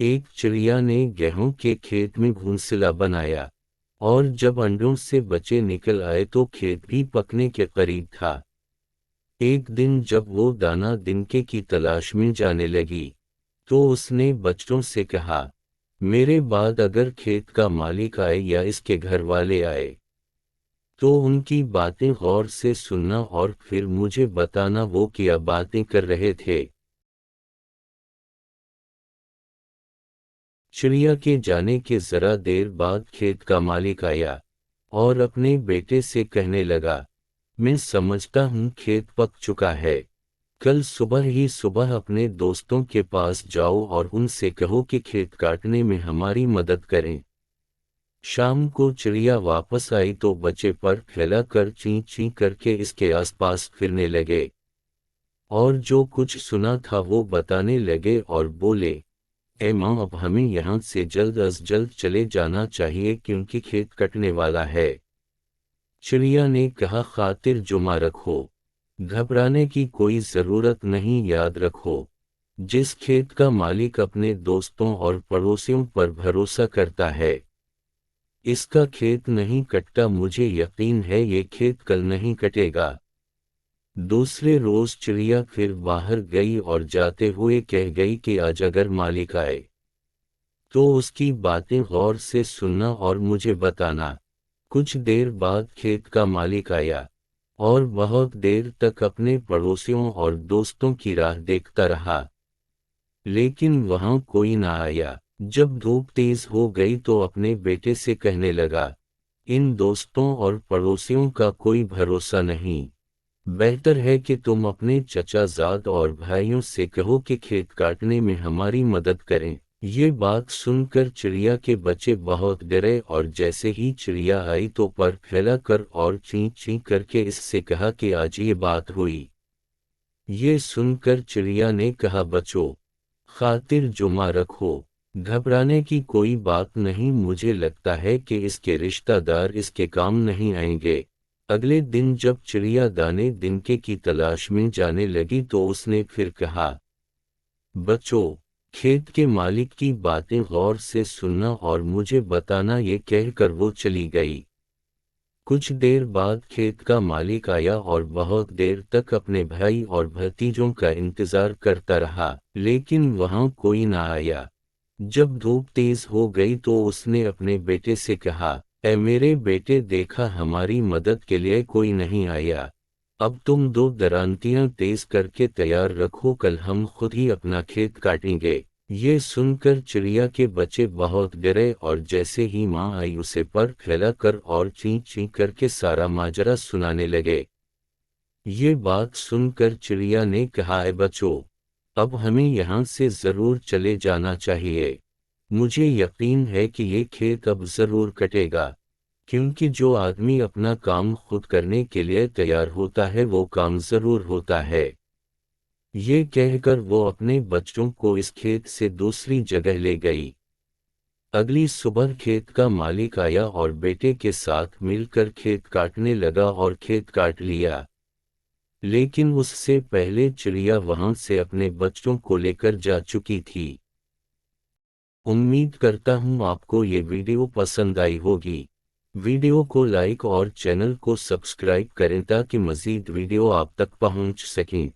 एक चिड़िया ने गेहूं के खेत में घोंसला बनाया, और जब अंडों से बच्चे निकल आए तो खेत भी पकने के करीब था। एक दिन जब वो दाना दिनके की तलाश में जाने लगी, तो उसने बच्चों से कहा, मेरे बाद अगर खेत का मालिक आए या इसके घर वाले आए, तो उनकी बातें गौर से सुनना और फिर मुझे बताना वो क्या बातें कर रहे थे। चिड़िया के जाने के जरा देर बाद खेत का मालिक आया और अपने बेटे से कहने लगा, मैं समझता हूँ खेत पक चुका है। कल सुबह ही सुबह अपने दोस्तों के पास जाओ और उनसे कहो कि खेत काटने में हमारी मदद करें। शाम को चिड़िया वापस आई तो बच्चे पर फैला कर चीं चीं करके इसके आसपास फिरने लगे, और जो कुछ सुना था वो बताने लगे और बोले, ए माँ, अब हमें यहाँ से जल्द अज जल्द चले जाना चाहिए क्योंकि खेत कटने वाला है। चिड़िया ने कहा, खातिर जुमा रखो, घबराने की कोई जरूरत नहीं, याद रखो, जिस खेत का मालिक अपने दोस्तों और पड़ोसियों पर भरोसा करता है, इसका खेत नहीं कटता। मुझे यकीन है ये खेत कल नहीं कटेगा। दूसरे रोज चिड़िया फिर बाहर गई और जाते हुए कह गई कि आज अगर मालिक आए तो उसकी बातें गौर से सुनना और मुझे बताना। कुछ देर बाद खेत का मालिक आया और बहुत देर तक अपने पड़ोसियों और दोस्तों की राह देखता रहा, लेकिन वहां कोई ना आया। जब धूप तेज हो गई तो अपने बेटे से कहने लगा, इन दोस्तों और पड़ोसियों का कोई भरोसा नहीं। बेहतर है कि तुम अपने चचाजाद और भाइयों से कहो कि खेत काटने में हमारी मदद करें। ये बात सुनकर चिड़िया के बच्चे बहुत डरे और जैसे ही चिड़िया आई तो पर फैला कर और चीं चीं करके इससे कहा कि आज ये बात हुई। ये सुनकर चिड़िया ने कहा, बच्चों, खातिर जुमा रखो, घबराने की कोई बात नहीं, मुझे लगता है कि इसके रिश्तेदार इसके काम नहीं आएंगे। अगले दिन जब चिड़िया दाने दिनके की तलाश में जाने लगी तो उसने फिर कहा, बच्चों, खेत के मालिक की बातें गौर से सुनना और मुझे बताना। ये कहकर वो चली गई। कुछ देर बाद खेत का मालिक आया और बहुत देर तक अपने भाई और भतीजों का इंतजार करता रहा, लेकिन वहां कोई ना आया। जब धूप तेज हो गई तो उसने अपने बेटे से कहा, ऐ मेरे बेटे, देखा, हमारी मदद के लिए कोई नहीं आया। अब तुम दो दरांतियां तेज करके तैयार रखो, कल हम खुद ही अपना खेत काटेंगे। ये सुनकर चिड़िया के बच्चे बहुत डरे और जैसे ही माँ आई उसे पर फैला कर और चीं चीं करके सारा माजरा सुनाने लगे। ये बात सुनकर चिड़िया ने कहा, ऐ बच्चों, अब हमें यहाँ से जरूर चले जाना चाहिए। मुझे यकीन है कि ये खेत अब जरूर कटेगा, क्योंकि जो आदमी अपना काम खुद करने के लिए तैयार होता है वो काम जरूर होता है। ये कहकर वो अपने बच्चों को इस खेत से दूसरी जगह ले गई। अगली सुबह खेत का मालिक आया और बेटे के साथ मिलकर खेत काटने लगा और खेत काट लिया, लेकिन उससे पहले चिड़िया वहां से अपने बच्चों को लेकर जा चुकी थी। उम्मीद करता हूँ आपको ये वीडियो पसंद आई होगी। वीडियो को लाइक और चैनल को सब्सक्राइब करें ताकि मज़ीद वीडियो आप तक पहुँच सकें।